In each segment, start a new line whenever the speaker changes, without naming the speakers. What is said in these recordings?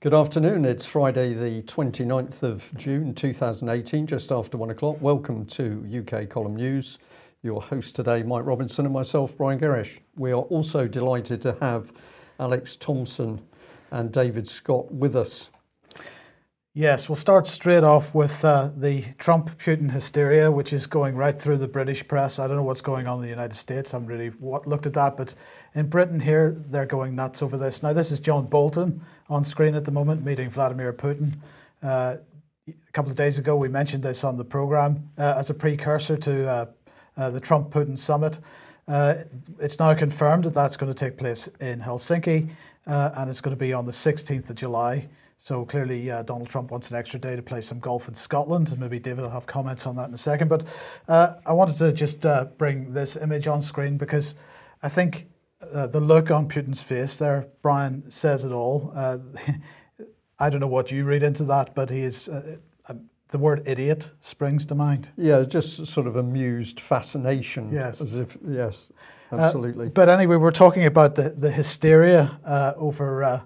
Good afternoon. It's Friday, the 29th of June 2018, just after 1 o'clock. Welcome to UK Column News. Your host today, Mike Robinson, and myself, Brian Gerrish. We are also delighted to have Alex Thomson and David Scott with us.
Yes, we'll start straight off with the Trump-Putin hysteria, which is going right through the British press. I don't know what's going on in the United States. I haven't really looked at that, but in Britain here, they're going nuts over this. Now, this is John Bolton on screen at the moment, meeting Vladimir Putin. A couple of days ago, we mentioned this on the programme as a precursor to the Trump-Putin summit. It's now confirmed that that's going to take place in Helsinki, and it's going to be on the 16th of July. So clearly Donald Trump wants an extra day to play some golf in Scotland, and maybe David will have comments on that in a second. But I wanted to just bring this image on screen because I think the look on Putin's face there, Brian, says it all. I don't know what you read into that, but he is, the word idiot springs to mind.
Yeah, just sort of amused fascination.
Yes.
As if, yes, absolutely.
But anyway, we're talking about the hysteria over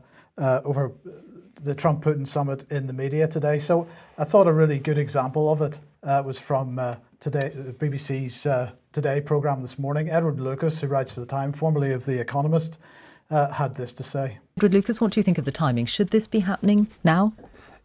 the Trump-Putin summit in the media today. So I thought a really good example of it was from today, the BBC's Today programme this morning. Edward Lucas, who writes for The Time, formerly of The Economist, had this to say.
Edward Lucas, what do you think of the timing? Should this be happening now?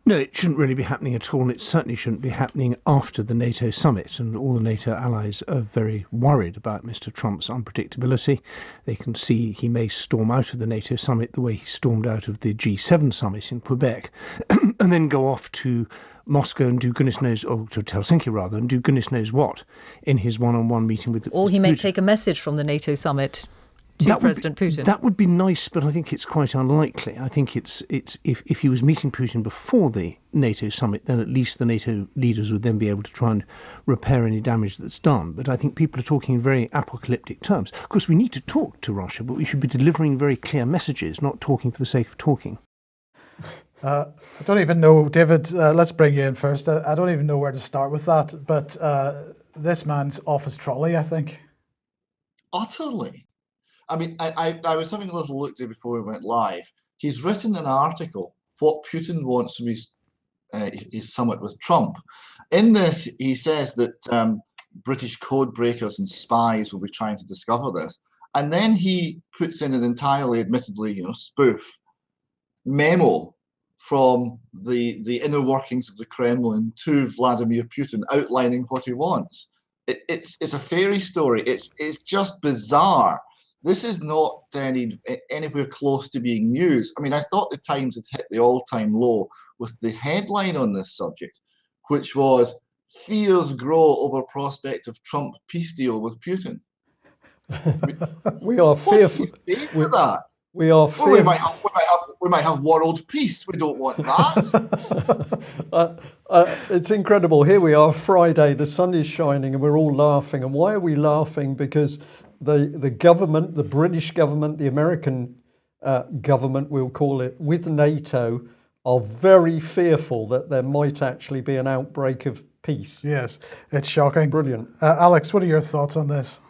No, it shouldn't really be happening at all, and it certainly shouldn't be happening after the NATO summit, and all the NATO allies are very worried about Mr. Trump's unpredictability. They can see he may storm out of the NATO summit the way he stormed out of the G7 summit in Quebec, and then go off to Moscow and do goodness knows, or to Helsinki rather, and do goodness knows what in his one-on-one meeting with
Or he may
Putin.
take a message from the NATO summit to President Putin.
That would be nice, but I think it's quite unlikely. I think it's if he was meeting Putin before the NATO summit, then at least the NATO leaders would then be able to try and repair any damage that's done. But I think people are talking in very apocalyptic terms. Of course, we need to talk to Russia, but we should be delivering very clear messages, not talking for the sake of talking.
I don't even know, David, let's bring you in first. I don't even know where to start with that, but this man's off his trolley, I think.
Utterly. I mean, I was having a little look there before we went live. He's written an article, what Putin wants from his summit with Trump. In this, he says that British code breakers and spies will be trying to discover this. And then he puts in an entirely, admittedly, spoof memo from the inner workings of the Kremlin to Vladimir Putin outlining what he wants. It's a fairy story. It's just bizarre. This is not anywhere close to being news. I mean, I thought the Times had hit the all-time low with the headline on this subject, which was "Fears grow over prospect of Trump peace deal with Putin."
We are fearful.
With that,
we are fearful.
Well, we might have world peace. We don't want that.
It's incredible. Here we are, Friday. The sun is shining, and we're all laughing. And why are we laughing? Because the government, the British government, the American government, we'll call it, with NATO, are very fearful that there might actually be an outbreak of peace.
Yes, it's shocking.
Brilliant.
Alex, what are your thoughts on this?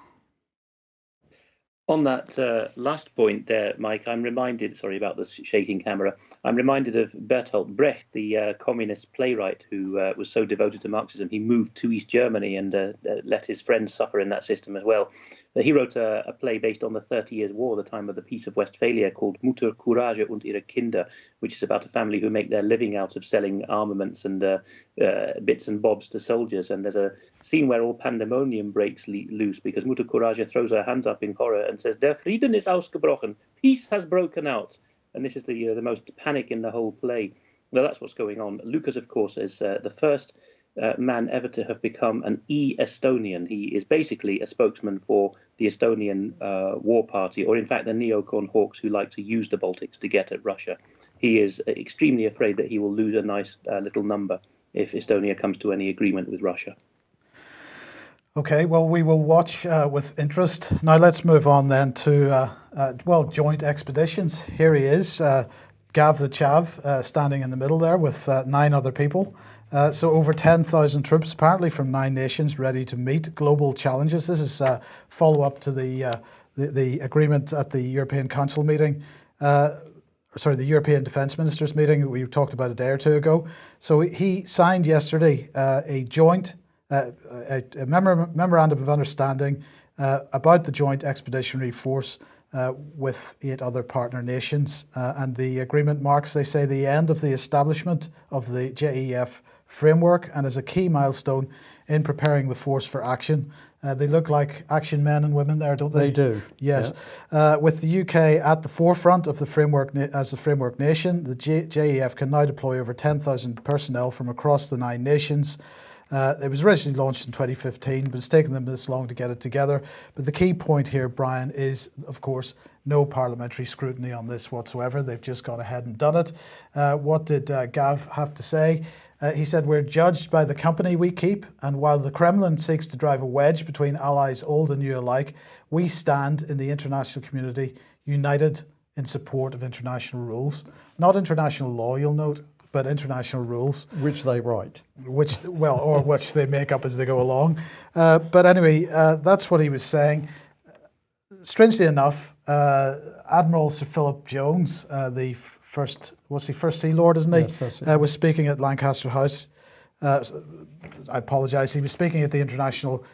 On that last point there, Mike, I'm reminded, sorry about the shaking camera, I'm reminded of Bertolt Brecht, the communist playwright who was so devoted to Marxism, he moved to East Germany and let his friends suffer in that system as well. He wrote a play based on the 30 Years' War, the time of the Peace of Westphalia, called Mutter, Courage und ihre Kinder, which is about a family who make their living out of selling armaments and bits and bobs to soldiers. And there's a scene where all pandemonium breaks loose because Mutter Courage throws her hands up in horror and says, "Der Frieden ist ausgebrochen," peace has broken out. And this is the most panic in the whole play. Well, that's what's going on. Lucas, of course, is the first man ever to have become an E-Estonian. He is basically a spokesman for the Estonian war party, or in fact the neocon hawks who like to use the Baltics to get at Russia. He is extremely afraid that he will lose a nice little number if Estonia comes to any agreement with Russia.
Okay, well, we will watch with interest. Now let's move on then to, joint expeditions. Here he is, Gav the Chav, standing in the middle there with 9 other people. So over 10,000 troops, apparently from 9 nations, ready to meet global challenges. This is follow-up to the agreement at the European Council meeting the European Defence Ministers meeting that we talked about a day or two ago. So he signed yesterday a joint memorandum of understanding about the joint expeditionary force with 8 other partner nations. And the agreement marks, they say, the end of the establishment of the JEF framework and is a key milestone in preparing the force for action. They look like action men and women there, don't they?
They do.
Yes. Yeah. With the UK at the forefront of the framework as the framework nation, the JEF can now deploy over 10,000 personnel from across the 9 nations. It was originally launched in 2015, but it's taken them this long to get it together. But the key point here, Brian, is, of course, no parliamentary scrutiny on this whatsoever. They've just gone ahead and done it. What did Gav have to say? He said, "We're judged by the company we keep, and while the Kremlin seeks to drive a wedge between allies old and new alike, we stand in the international community united in support of international rules." Not international law, you'll note, but international rules.
Which they write.
Which they make up as they go along. But anyway, that's what he was saying. Strangely enough, Admiral Sir Philip Jones, the first Sea Lord, isn't he?
Yes, First Sea Lord.
Was speaking at Lancaster House. I apologise. He was speaking at the International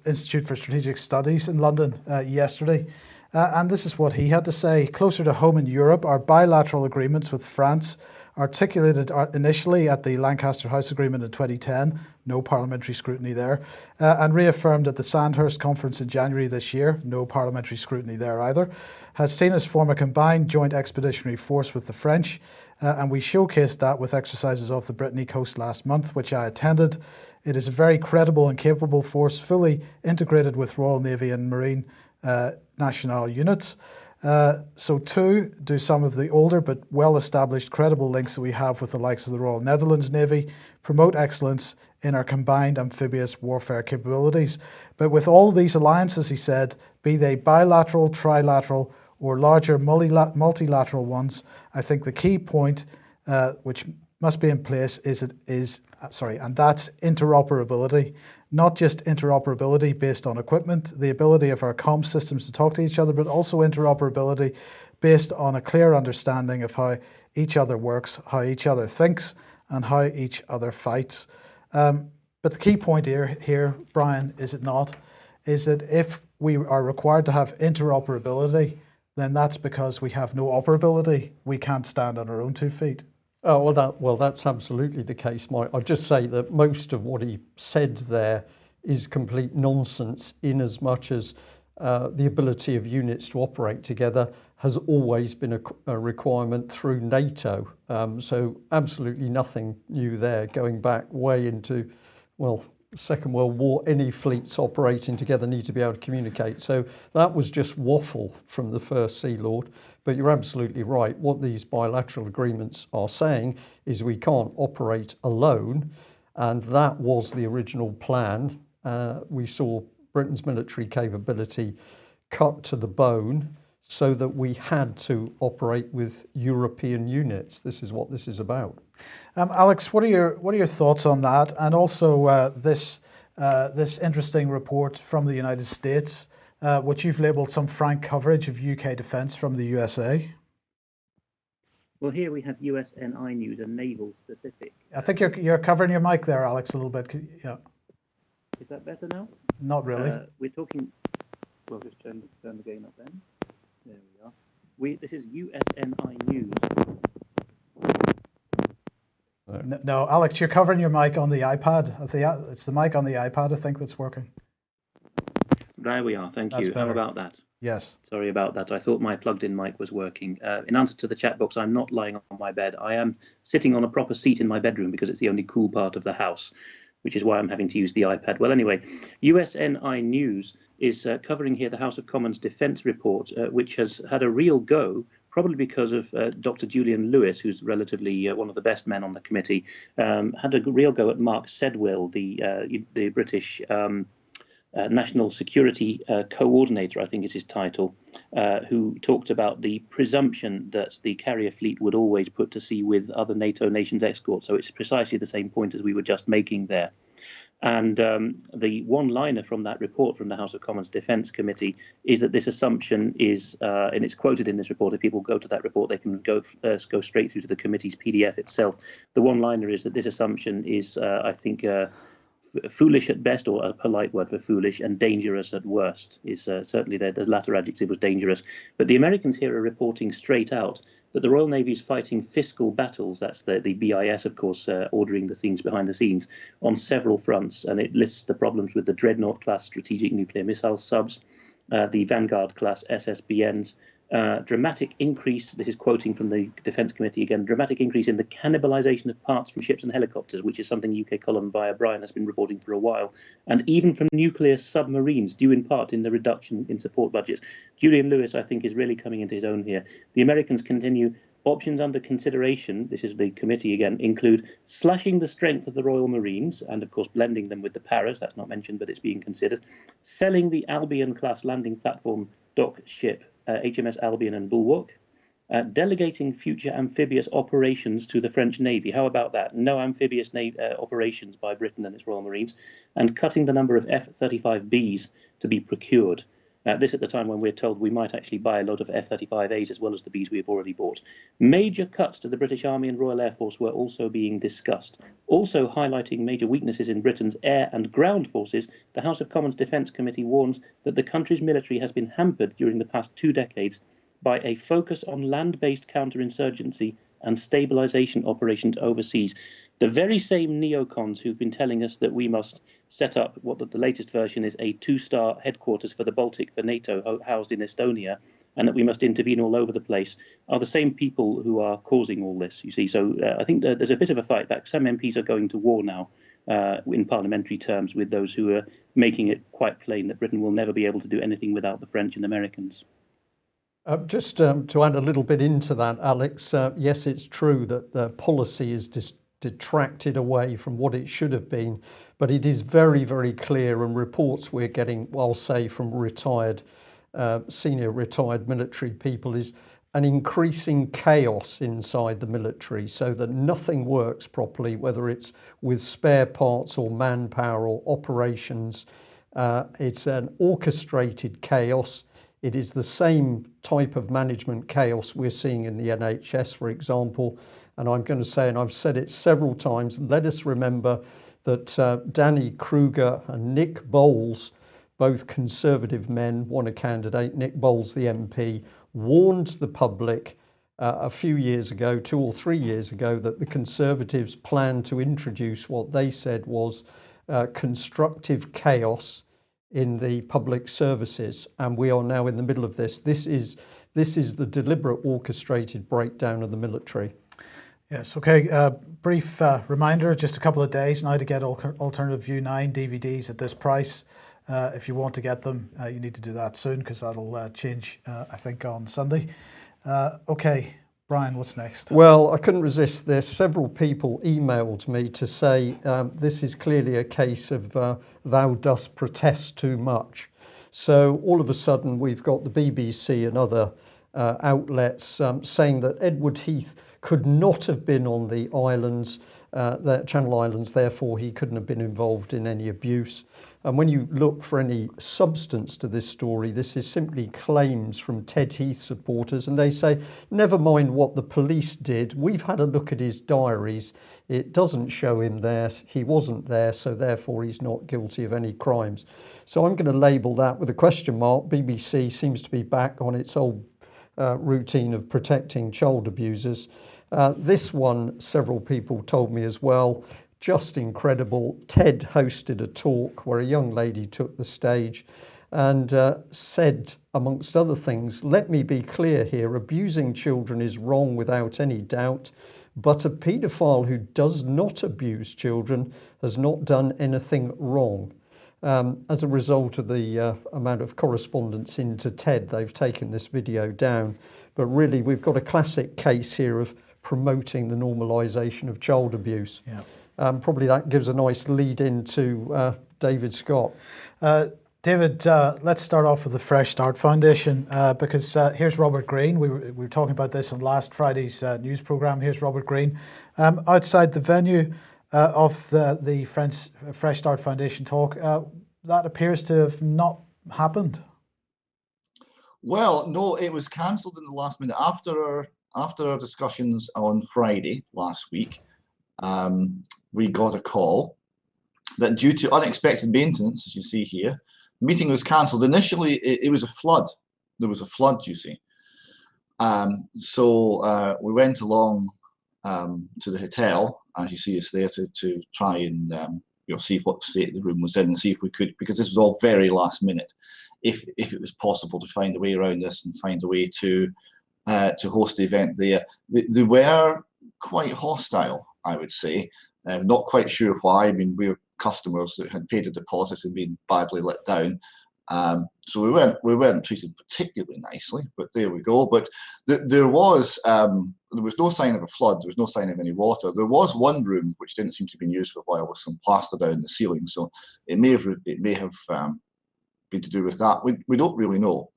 Institute for Strategic Studies in London yesterday. And this is what he had to say. "Closer to home in Europe, our bilateral agreements with France, articulated initially at the Lancaster House Agreement in 2010, no parliamentary scrutiny there, and reaffirmed at the Sandhurst Conference in January this year, no parliamentary scrutiny there either, has seen us form a combined joint expeditionary force with the French, and we showcased that with exercises off the Brittany coast last month, which I attended. It is a very credible and capable force, fully integrated with Royal Navy and Marine national units. So too do some of the older but well-established credible links that we have with the likes of the Royal Netherlands Navy, promote excellence in our combined amphibious warfare capabilities. But with all these alliances," he said, "be they bilateral, trilateral, or larger multilateral ones, I think the key point which must be in place and that's interoperability. Not just interoperability based on equipment, the ability of our comm systems to talk to each other, but also interoperability based on a clear understanding of how each other works, how each other thinks, and how each other fights." But the key point here, Brian, is it not, is that if we are required to have interoperability, then that's because we have no operability. We can't stand on our own 2 feet.
Oh, that's absolutely the case, Mike. I'll just say that most of what he said there is complete nonsense, in as much as the ability of units to operate together has always been a requirement through NATO. So absolutely nothing new there, going back way into, Second World War. Any fleets operating together need to be able to communicate. So that was just waffle from the First Sea Lord. But you're absolutely right. What these bilateral agreements are saying is we can't operate alone. And that was the original plan. We saw Britain's military capability cut to the bone so that we had to operate with European units. This is what this is about.
Alex, what are your thoughts on that, and also this interesting report from the United States, which you've labelled some frank coverage of UK defence from the USA?
Well, here we have USNI news and naval specific.
I think you're covering your mic there, Alex, a little bit. Yeah.
Is that better now?
Not really.
We're talking. Well, just turn the gain up then. There we are. This is USNI news.
No, Alex, you're covering your mic on the iPad. It's the mic on the iPad, I think, that's working.
There we are. Thank
That's
you.
better.
How about that?
Yes.
Sorry about that. I thought my plugged-in mic was working. In answer to the chat box, I'm not lying on my bed. I am sitting on a proper seat in my bedroom because it's the only cool part of the house, which is why I'm having to use the iPad. Well, anyway, USNI News is covering here the House of Commons Defence Report, which has had a real go, probably because of Dr. Julian Lewis, who's relatively one of the best men on the committee, had a real go at Mark Sedwill, the British National Security Coordinator, I think is his title, who talked about the presumption that the carrier fleet would always put to sea with other NATO nations' escorts. So it's precisely the same point as we were just making there. And the one-liner from that report from the House of Commons Defence Committee is that this assumption is, and it's quoted in this report. If people go to that report, they can go straight through to the committee's PDF itself. The one-liner is that this assumption is, I think, foolish at best, or a polite word for foolish, and dangerous at worst. Is certainly the latter adjective was dangerous. But the Americans here are reporting straight out that the Royal Navy is fighting fiscal battles. That's the BIS, of course, ordering the things behind the scenes on several fronts. And it lists the problems with the Dreadnought-class strategic nuclear missile subs, the Vanguard-class SSBNs, dramatic increase, this is quoting from the Defence Committee again, dramatic increase in the cannibalisation of parts from ships and helicopters, which is something UK column via Brian has been reporting for a while, and even from nuclear submarines, due in part in the reduction in support budgets. Julian Lewis, I think, is really coming into his own here. The Americans continue. Options under consideration, this is the committee again, include slashing the strength of the Royal Marines and, of course, blending them with the Paras, that's not mentioned, but it's being considered, selling the Albion-class landing platform dock ship, HMS Albion and Bulwark, delegating future amphibious operations to the French Navy. How about that? No amphibious operations by Britain and its Royal Marines, and cutting the number of F-35Bs to be procured. This at the time when we're told we might actually buy a lot of F-35As as well as the Bs we have already bought. Major cuts to the British Army and Royal Air Force were also being discussed. Also highlighting major weaknesses in Britain's air and ground forces, the House of Commons Defence Committee warns that the country's military has been hampered during the past 2 decades by a focus on land-based counterinsurgency and stabilisation operations overseas. The very same neocons who've been telling us that we must set up what the latest version is, a 2-star headquarters for the Baltic for NATO housed in Estonia, and that we must intervene all over the place, are the same people who are causing all this, you see. So I think there's a bit of a fight back. Some MPs are going to war now in parliamentary terms with those who are making it quite plain that Britain will never be able to do anything without the French and Americans.
Just to add a little bit into that, Alex, yes, it's true that the policy is detracted away from what it should have been, but it is very, very clear, and reports we're getting, I'll say, from senior retired military people, is an increasing chaos inside the military, so that nothing works properly, whether it's with spare parts or manpower or operations. It's an orchestrated chaos. It is the same type of management chaos we're seeing in the NHS, for example. And I'm going to say, and I've said it several times, let us remember that Danny Kruger and Nick Bowles, both Conservative men, one a candidate, Nick Bowles, the MP, warned the public a few years ago, 2 or 3 years ago, that the Conservatives planned to introduce what they said was constructive chaos in the public services, and we are now in the middle of this. This is the deliberate orchestrated breakdown of the military.
Yes, okay. Brief reminder, just a couple of days now to get Alternative View 9 DVDs at this price. If you want to get them, you need to do that soon, because that'll change, I think, on Sunday. Okay, Brian, what's next?
Well, I couldn't resist this. Several people emailed me to say this is clearly a case of thou dost protest too much. So all of a sudden we've got the BBC and other outlets saying that Edward Heath could not have been on the islands, the Channel Islands, therefore he couldn't have been involved in any abuse. And when you look for any substance to this story, this is simply claims from Ted Heath supporters, and they say, never mind what the police did, we've had a look at his diaries, it doesn't show him there, he wasn't there, so therefore he's not guilty of any crimes. So I'm going to label that with a question mark. BBC seems to be back on its old routine of protecting child abusers. This one, several people told me as well, just incredible. Ted hosted a talk where a young lady took the stage and said, amongst other things, let me be clear here, abusing children is wrong without any doubt, but a paedophile who does not abuse children has not done anything wrong. As a result of the amount of correspondence into TED, they've taken this video down. But really, we've got a classic case here of promoting the normalisation of child abuse. Yeah. Probably that gives a nice lead into David Scott.
David, let's start off with the Fresh Start Foundation, because here's Robert Greene. We were talking about this on last Friday's news programme. Here's Robert Greene outside the venue. of the Fresh Start Foundation talk. That appears to have not happened.
Well, no, it was cancelled in the last minute after our discussions on Friday last week. We got a call that due to unexpected maintenance, as you see here, the meeting was cancelled. Initially, it was a flood. There was a flood, you see. So we went along to the hotel, as you see us there, to try and see what state the room was in and see if we could, because this was all very last minute, if it was possible to find a way around this and find a way to host the event there. They were quite hostile, I would say. Not quite sure why. I mean, we were customers that had paid a deposit and been badly let down. So we weren't treated particularly nicely, but there we go. But there was no sign of a flood. There was no sign of any water. There was one room which didn't seem to be used for a while with some plaster down the ceiling. So it may have been to do with that. We don't really know.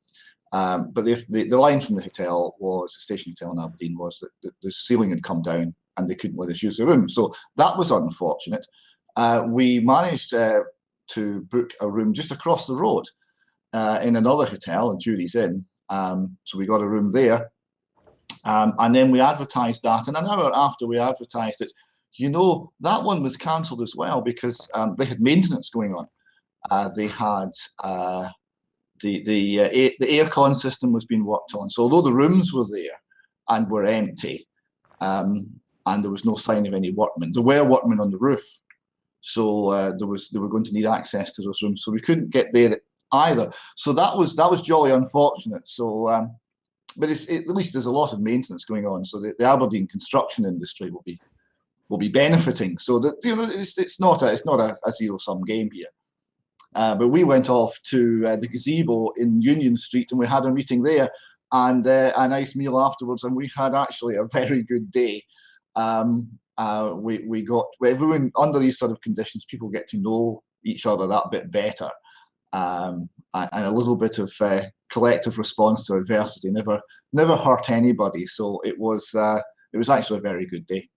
But the line from the hotel was, the station hotel in Aberdeen, was that the ceiling had come down and they couldn't let us use the room. So that was unfortunate. We managed to book a room just across the road in another hotel, Jury's Inn. So we got a room there. And then we advertised that. And an hour after we advertised it, that one was cancelled as well because they had maintenance going on. They had the aircon system was being worked on. So although the rooms were there and were empty, and there was no sign of any workmen, there were workmen on the roof. So they were going to need access to those rooms. So we couldn't get there either. So that was jolly unfortunate. So, but at least there's a lot of maintenance going on. So the Aberdeen construction industry will be benefiting. So that it's not a zero-sum game here. But we went off to the gazebo in Union Street and we had a meeting there and a nice meal afterwards. And we had actually a very good day. We got everyone under these sort of conditions. People get to know each other that bit better, and a little bit of collective response to adversity never hurt anybody. So it was actually a very good day.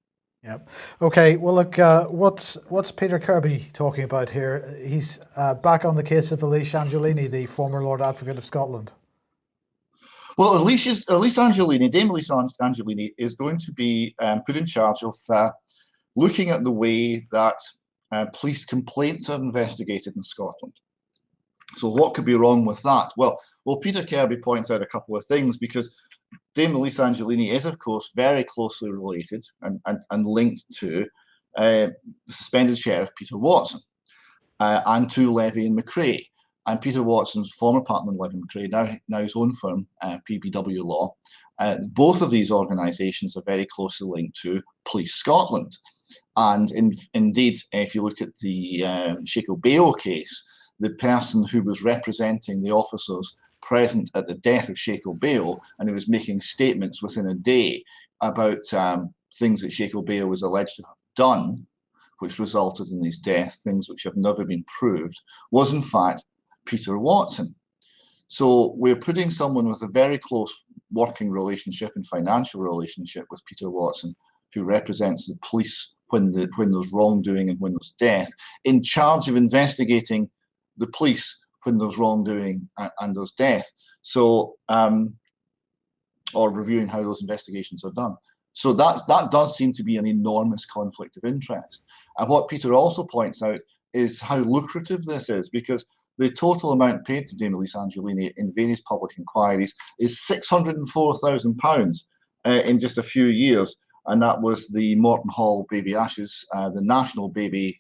Yep. Okay. Well, look, what's Peter Kirby talking about here? He's back on the case of Elise Angelini, the former Lord Advocate of Scotland.
Well, Dame Elise Angelini is going to be put in charge of looking at the way that police complaints are investigated in Scotland. So what could be wrong with that? Well, Peter Kirby points out a couple of things, because Dame Elise Angelini is, of course, very closely related and linked to the suspended Sheriff Peter Watson and to Levy and McRae. And Peter Watson's former partner in Levy and McRae, now his own firm, PBW Law. Both of these organisations are very closely linked to Police Scotland. And indeed, if you look at the Shaco Bayo case, the person who was representing the officers present at the death of Shaco Bayo, and he was making statements within a day about things that Shaco Bayo was alleged to have done, which resulted in his death, things which have never been proved, was in fact Peter Watson. So we're putting someone with a very close working relationship and financial relationship with Peter Watson, who represents the police when there's wrongdoing and when there's death, in charge of investigating the police when there's wrongdoing and there's death. So, or reviewing how those investigations are done. So that does seem to be an enormous conflict of interest. And what Peter also points out is how lucrative this is, because the total amount paid to Dame Elise Angelini in various public inquiries is £604,000 in just a few years. And that was the Morton Hall baby ashes, the national baby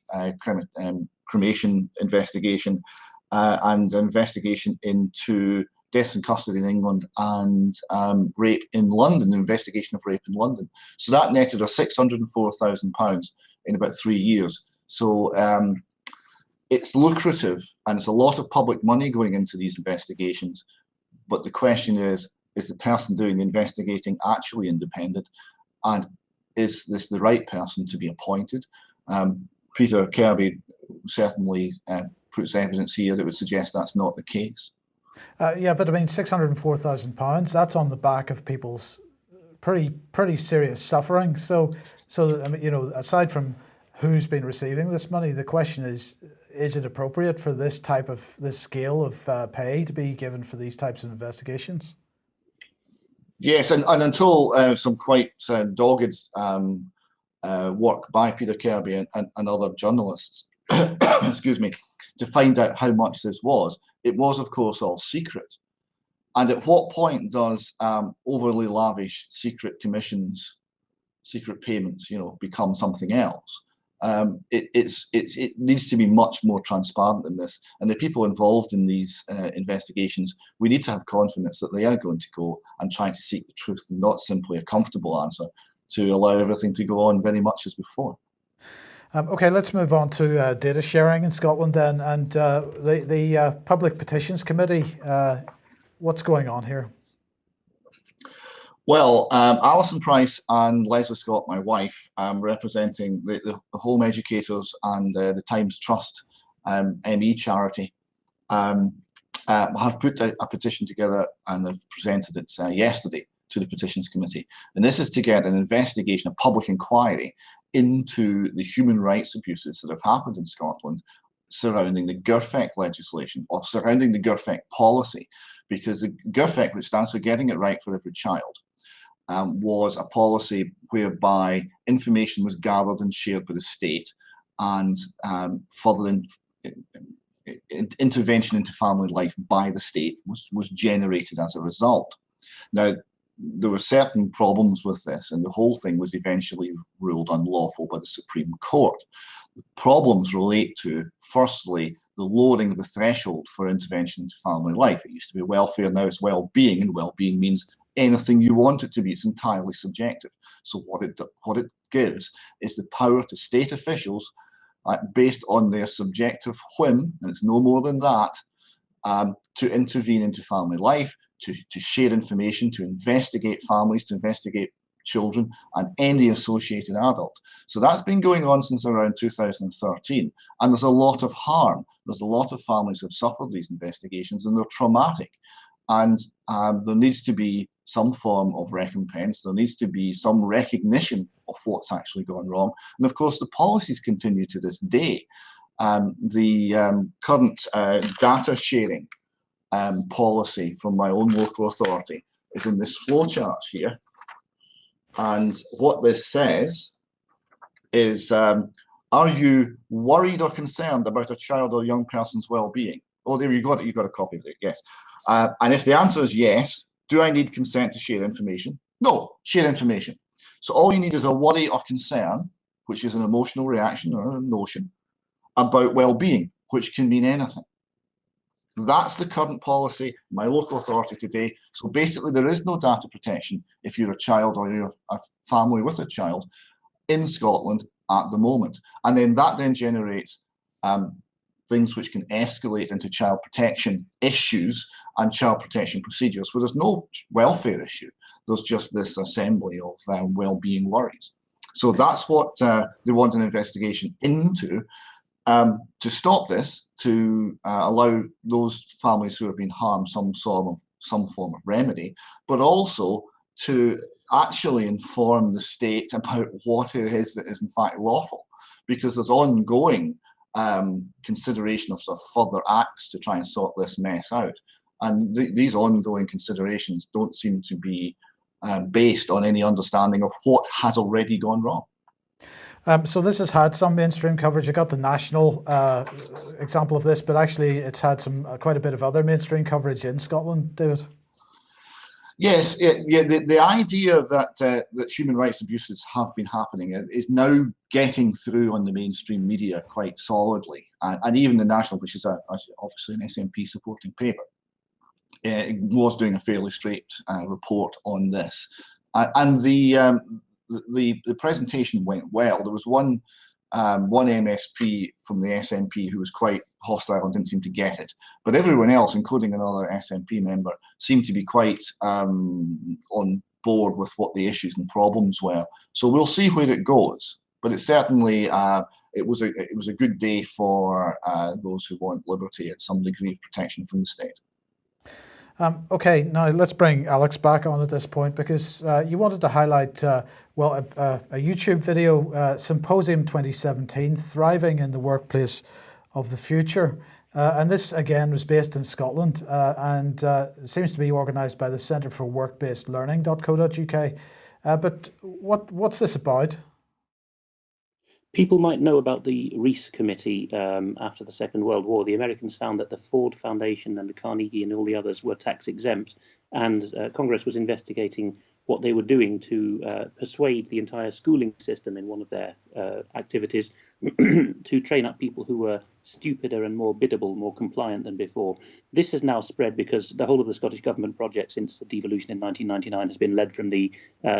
cremation investigation, and an investigation into deaths in custody in England and rape in London, the investigation of rape in London. So that netted us £604,000 in about 3 years. So it's lucrative, and it's a lot of public money going into these investigations. But the question is the person doing the investigating actually independent? And is this the right person to be appointed? Peter Kirby certainly puts evidence here that would suggest that's not the case.
Yeah, but I mean, £604,000, that's on the back of people's pretty serious suffering. So I mean, aside from who's been receiving this money. The question is it appropriate for this scale of pay to be given for these types of investigations?
Yes, and until some quite dogged work by Peter Kirby and other journalists, excuse me, to find out how much this was, it was, of course, all secret. And at what point does overly lavish secret commissions, secret payments, become something else? It needs to be much more transparent than this. And the people involved in these investigations, we need to have confidence that they are going to go and try to seek the truth, and not simply a comfortable answer to allow everything to go on very much as before.
Okay, let's move on to data sharing in Scotland then, and the Public Petitions Committee. What's going on here?
Well, Alison Price and Leslie Scott, my wife, representing the Home Educators and the Times Trust ME charity, have put a petition together and have presented it yesterday to the Petitions Committee. And this is to get an investigation, a public inquiry into the human rights abuses that have happened in Scotland surrounding the GERFEC legislation, or surrounding the GERFEC policy, because the GERFEC, which stands for Getting It Right for Every Child, was a policy whereby information was gathered and shared with the state, and further intervention into family life by the state was generated as a result. Now, there were certain problems with this, and the whole thing was eventually ruled unlawful by the Supreme Court. The problems relate to, firstly, the lowering of the threshold for intervention into family life. It used to be welfare, now it's well-being, and well-being means anything you want it to be. It's entirely subjective. So what it gives is the power to state officials, based on their subjective whim, and it's no more than that, to intervene into family life, to share information, to investigate families, to investigate children, and any associated adult. So that's been going on since around 2013, and there's a lot of harm. There's a lot of families who have suffered these investigations, and they're traumatic. And there needs to be some form of recompense. There needs to be some recognition of what's actually gone wrong. And of course, the policies continue to this day. The current data sharing policy from my own local authority is in this flowchart here. And what this says is, are you worried or concerned about a child or young person's well-being? Oh, there you got it. You got a copy of it. Yes. And if the answer is yes, do I need consent to share information? No, share information. So all you need is a worry or concern, which is an emotional reaction or a notion, about well-being, which can mean anything. That's the current policy, my local authority today. So basically, there is no data protection if you're a child or you're a family with a child in Scotland at the moment. And then that then generates things which can escalate into child protection issues and child protection procedures, where there's no welfare issue. There's just this assembly of well-being worries. So that's what they want an investigation into, to stop this, to allow those families who have been harmed some form of remedy, but also to actually inform the state about what it is that is in fact lawful, because there's ongoing consideration of sort of further acts to try and sort this mess out. And these ongoing considerations don't seem to be based on any understanding of what has already gone wrong.
So this has had some mainstream coverage. I got the national example of this, but actually it's had some quite a bit of other mainstream coverage in Scotland, David.
Yes, the idea that that human rights abuses have been happening is now getting through on the mainstream media quite solidly, and even the National, which is obviously an SNP supporting paper, was doing a fairly straight report on this, and the presentation went well. There was one MSP from the SNP who was quite hostile and didn't seem to get it. But everyone else, including another SNP member, seemed to be quite on board with what the issues and problems were. So we'll see where it goes. But it certainly it was a good day for those who want liberty and some degree of protection from the state.
Okay, now let's bring Alex back on at this point, because you wanted to highlight, a YouTube video, Symposium 2017, Thriving in the Workplace of the Future. And this, again, was based in Scotland, and seems to be organised by the Centre for Work-Based Learning.co.uk. But what's this about?
People might know about the Reece Committee after the Second World War. The Americans found that the Ford Foundation and the Carnegie and all the others were tax exempt, and Congress was investigating what they were doing to persuade the entire schooling system in one of their activities to train up people who were stupider and more biddable, more compliant than before. This has now spread because the whole of the Scottish Government project since the devolution in 1999 has been led from the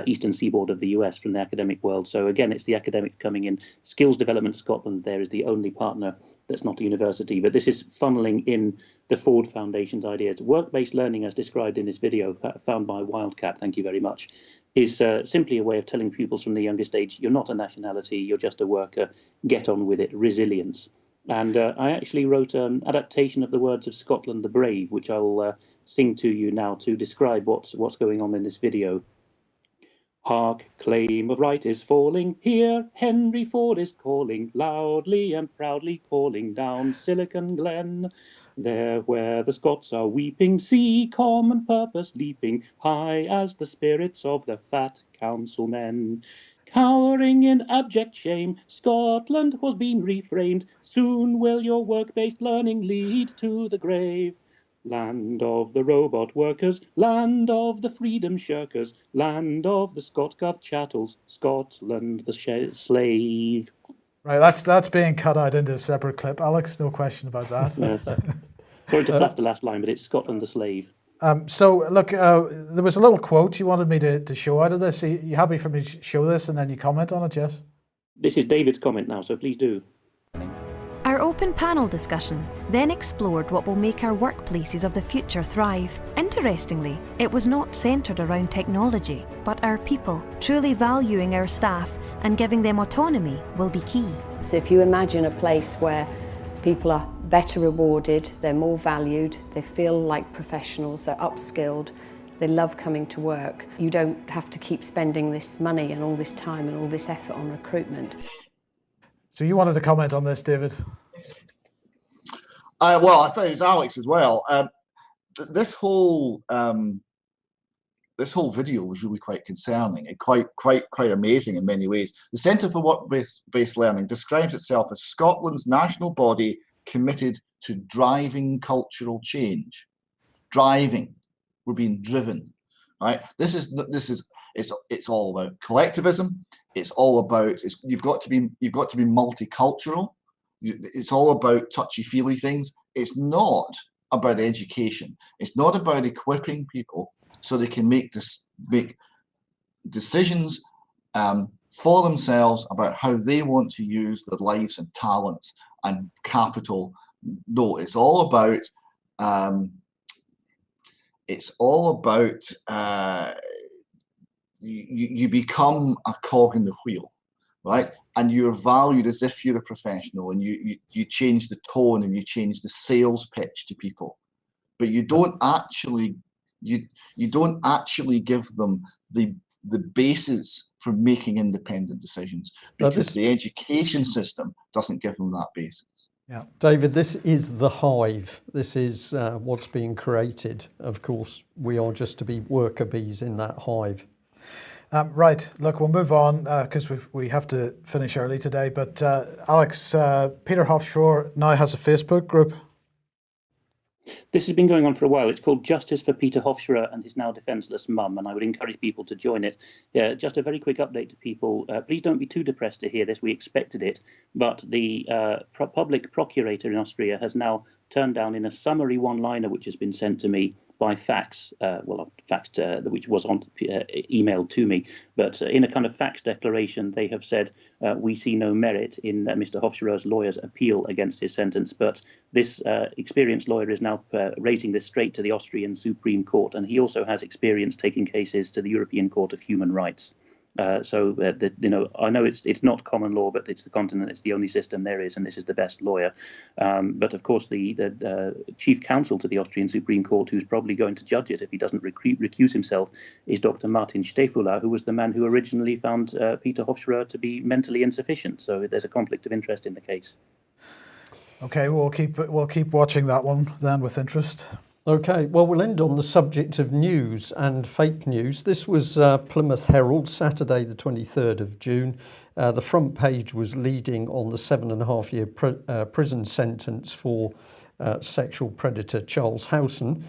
eastern seaboard of the US, from the academic world. So again, it's the academics coming in. Skills Development Scotland there is the only partner that's not a university, but this is funneling in the Ford Foundation's ideas. Work-based learning, as described in this video, found by Wildcat, thank you very much, is simply a way of telling pupils from the youngest age, you're not a nationality, you're just a worker, get on with it, resilience. And I actually wrote an adaptation of the words of Scotland the Brave, which I will sing to you now to describe what's going on in this video. Hark, claim of right is falling, here Henry Ford is calling, loudly and proudly calling down Silicon Glen. There where the Scots are weeping, see common purpose leaping, high as the spirits of the fat councilmen. Cowering in abject shame, Scotland was being reframed, soon will your work-based learning lead to the grave. Land of the robot workers, land of the freedom shirkers, land of the ScotGov chattels, Scotland the slave.
Right, that's being cut out into a separate clip, Alex, no question about that.
Yes. Sorry to fluff the last line, but it's Scotland the slave.
So look, there was a little quote you wanted me to show out of this. Are you happy for me to show this and then you comment on it, Jess?
This is David's comment now, so please do.
Our open panel discussion then explored what will make our workplaces of the future thrive. Interestingly, it was not centred around technology, but our people. Truly valuing our staff and giving them autonomy will be key.
So if you imagine a place where people are better rewarded, they're more valued, they feel like professionals, they're upskilled, they love coming to work, you don't have to keep spending this money and all this time and all this effort on recruitment.
So you wanted to comment on this, David?
Well, I thought it was Alex as well. This whole video was really quite concerning and quite amazing in many ways. The Centre for Work-Based Learning describes itself as Scotland's national body committed to driving cultural change. Driving, we're being driven, right? It's all about collectivism. It's all about you've got to be multicultural. It's all about touchy-feely things. It's not about education. It's not about equipping people so they can make decisions for themselves about how they want to use their lives and talents and capital. No, it's all about you become a cog in the wheel, right? And you're valued as if you're a professional, and you change the tone and you change the sales pitch to people, but you don't actually give them the basis for making independent decisions, because the education system doesn't give them that basis.
Yeah, David, this is the hive. This is what's being created. Of course, we are just to be worker bees in that hive.
Right, look, we'll move on because we have to finish early today. But Alex, Peter Hofschroer now has a Facebook group.
This has been going on for a while. It's called Justice for Peter Hofschroer and his now defenceless mum, and I would encourage people to join it. Just a very quick update to people. Please don't be too depressed to hear this. We expected it, but the public procurator in Austria has now turned down in a summary one-liner which has been sent to me by fax, which was on emailed to me, but in a kind of fax declaration, they have said, we see no merit in Mr. Hofschroer's lawyer's appeal against his sentence, but this experienced lawyer is now raising this straight to the Austrian Supreme Court, and he also has experience taking cases to the European Court of Human Rights. I know it's not common law, but it's the continent. It's the only system there is, and this is the best lawyer. But of course, the chief counsel to the Austrian Supreme Court, who's probably going to judge it if he doesn't recuse himself, is Dr. Martin Stefula, who was the man who originally found Peter Hofschroer to be mentally insufficient. So there's a conflict of interest in the case.
Okay, we'll keep watching that one then with interest.
Okay, well, we'll end on the subject of news and fake news. This was Plymouth Herald, Saturday, the 23rd of June. The front page was leading on the 7.5-year prison sentence for sexual predator Charles Howson.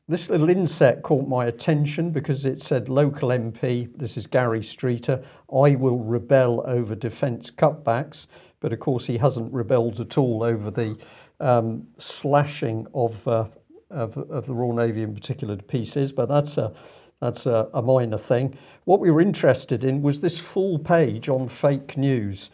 This little inset caught my attention because it said local MP, this is Gary Streeter, I will rebel over defence cutbacks. But of course, he hasn't rebelled at all over the slashing of the Royal Navy in particular to pieces, but that's a minor thing. What we were interested in was this full page on fake news.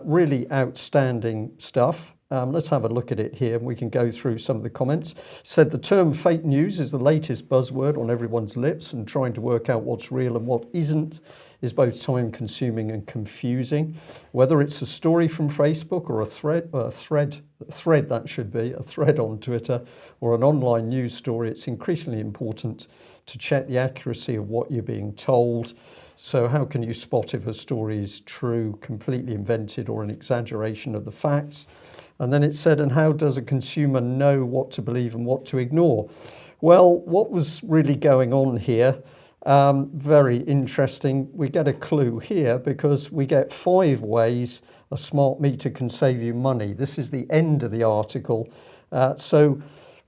Really outstanding stuff. Let's have a look at it here and we can go through some of the comments. Said the term fake news is the latest buzzword on everyone's lips, and trying to work out what's real and what isn't is both time consuming and confusing. Whether it's a story from Facebook or a thread that should be, a thread on Twitter or an online news story, it's increasingly important to check the accuracy of what you're being told. So how can you spot if a story is true, completely invented, or an exaggeration of the facts? And then it said, and how does a consumer know what to believe and what to ignore? Well, what was really going on here? Very interesting. We get a clue here because we get 5 ways a smart meter can save you money. This is the end of the article. So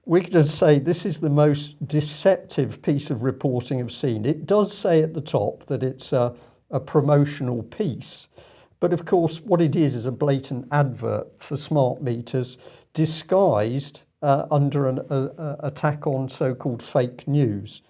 we could just say this is the most deceptive piece of reporting I've seen. It does say at the top that it's a promotional piece. But of course, what it is a blatant advert for smart meters disguised under an attack on so-called fake news.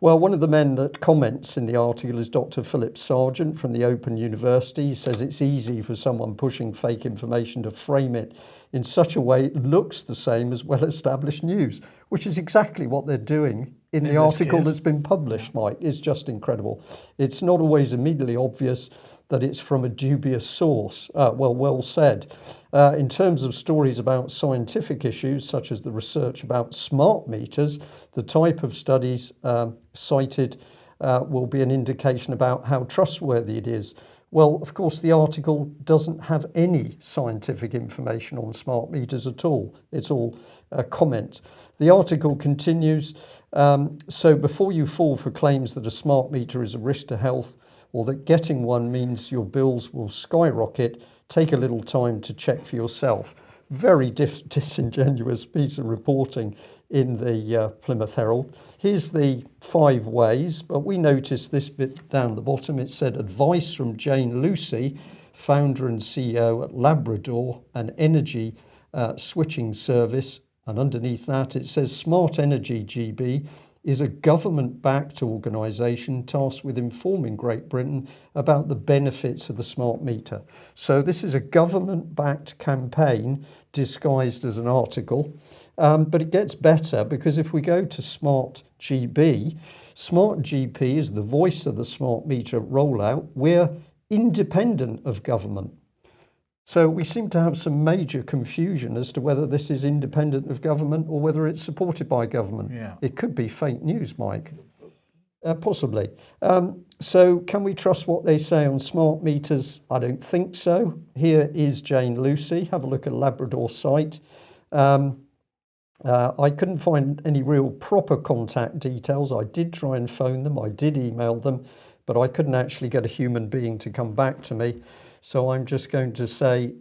Well, one of the men that comments in the article is Dr. Philip Sargent from the Open University. He says it's easy for someone pushing fake information to frame it in such a way it looks the same as well-established news, which is exactly what they're doing in the article that's been published, Mike. It's just incredible. It's not always immediately obvious that it's from a dubious source. Well said. In terms of stories about scientific issues, such as the research about smart meters, the type of studies cited will be an indication about how trustworthy it is. Well, of course, the article doesn't have any scientific information on smart meters at all. It's all a comment. The article continues, so before you fall for claims that a smart meter is a risk to health or that getting one means your bills will skyrocket, take a little time to check for yourself. Very disingenuous piece of reporting in the Plymouth Herald. Here's the 5 ways, but we noticed this bit down the bottom. It said advice from Jane Lucy, founder and CEO at Labrador, an energy switching service. And underneath that, it says Smart Energy GB is a government-backed organisation tasked with informing Great Britain about the benefits of the smart meter. So this is a government-backed campaign disguised as an article, but it gets better because if we go to Smart GB is the voice of the smart meter rollout. We're independent of government. So we seem to have some major confusion as to whether this is independent of government or whether it's supported by government.
Yeah.
It could be fake news, Mike. Possibly. So can we trust what they say on smart meters? I don't think so. Here is Jane Lucy. Have a look at Labrador's site. I couldn't find any real proper contact details. I did try and phone them. I did email them, but I couldn't actually get a human being to come back to me. So I'm just going to say,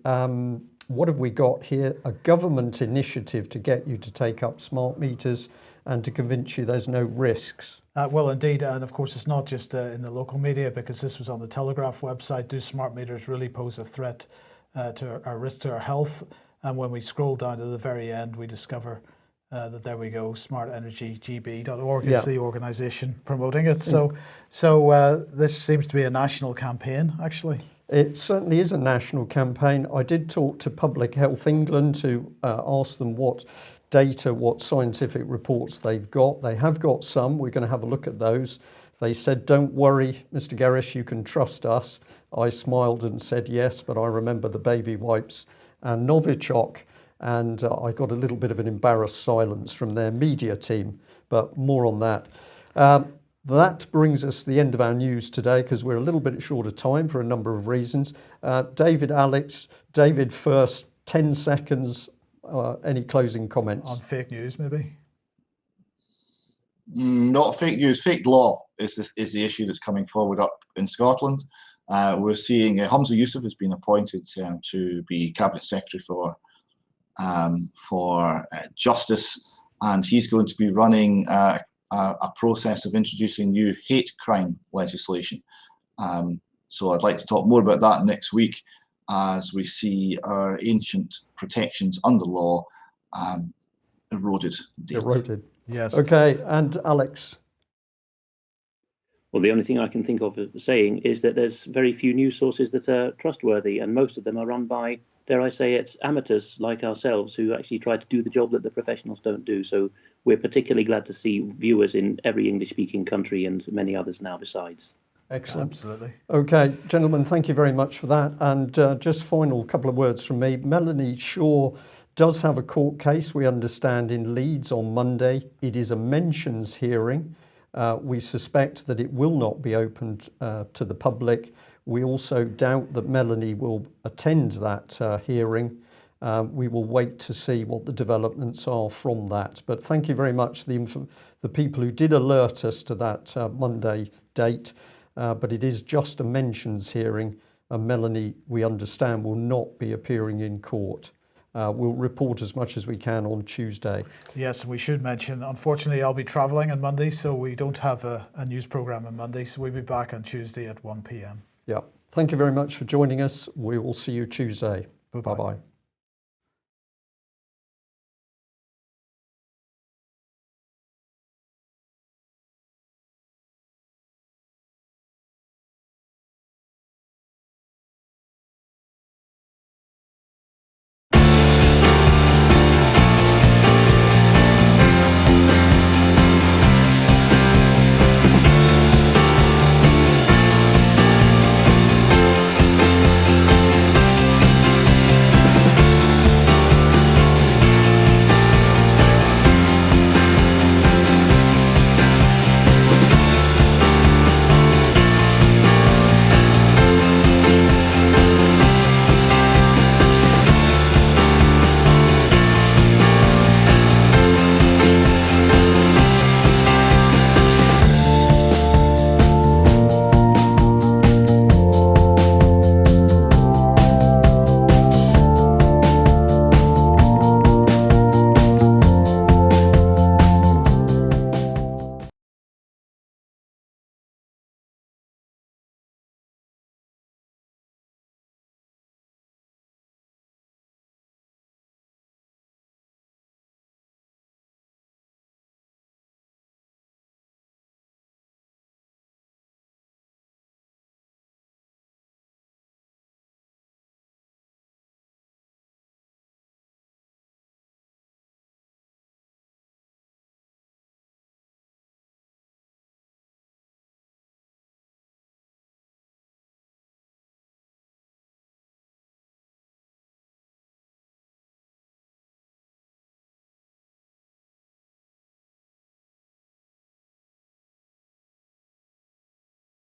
what have we got here? A government initiative to get you to take up smart meters and to convince you there's no risks.
Well, indeed, and of course it's not just in the local media, because this was on the Telegraph website. Do smart meters really pose a threat to our risk to our health? And when we scroll down to the very end, we discover that there we go, smartenergygb.org is the organisation promoting it. So this seems to be a national campaign, actually.
It certainly is a national campaign. I did talk to Public Health England to ask them what data, what scientific reports they've got. They have got some. We're going to have a look at those. They said, "Don't worry, Mr. Gerrish, you can trust us." I smiled and said yes, but I remember the baby wipes and Novichok, and I got a little bit of an embarrassed silence from their media team, but more on that. That brings us to the end of our news today, because we're a little bit short of time for a number of reasons. David, Alex, David first, 10 seconds. Any closing comments?
On fake news, maybe?
Not fake news, fake law is the issue that's coming forward up in Scotland. We're seeing Humza Yousaf has been appointed to be Cabinet Secretary for Justice, and he's going to be running a process of introducing new hate crime legislation. So I'd like to talk more about that next week, as we see our ancient protections under law eroded daily.
Eroded.
Yes.
Okay, and Alex?
Well, the only thing I can think of saying is that there's very few news sources that are trustworthy, and most of them are run by, dare I say it, amateurs like ourselves who actually try to do the job that the professionals don't do. So we're particularly glad to see viewers in every English-speaking country and many others now besides.
Excellent.
Absolutely.
Okay, gentlemen, thank you very much for that. And just final couple of words from me. Melanie Shaw does have a court case, we understand, in Leeds on Monday. It is a mentions hearing. We suspect that it will not be opened to the public. We also doubt that Melanie will attend that hearing. We will wait to see what the developments are from that. But thank you very much to the people who did alert us to that Monday date. But it is just a mentions hearing, and Melanie, we understand, will not be appearing in court. We'll report as much as we can on Tuesday.
Yes, and we should mention, unfortunately, I'll be travelling on Monday, so we don't have a news programme on Monday, so we'll be back on Tuesday at 1 p.m.
Yeah. Thank you very much for joining us. We will see you Tuesday.
Bye-bye.
Bye-bye.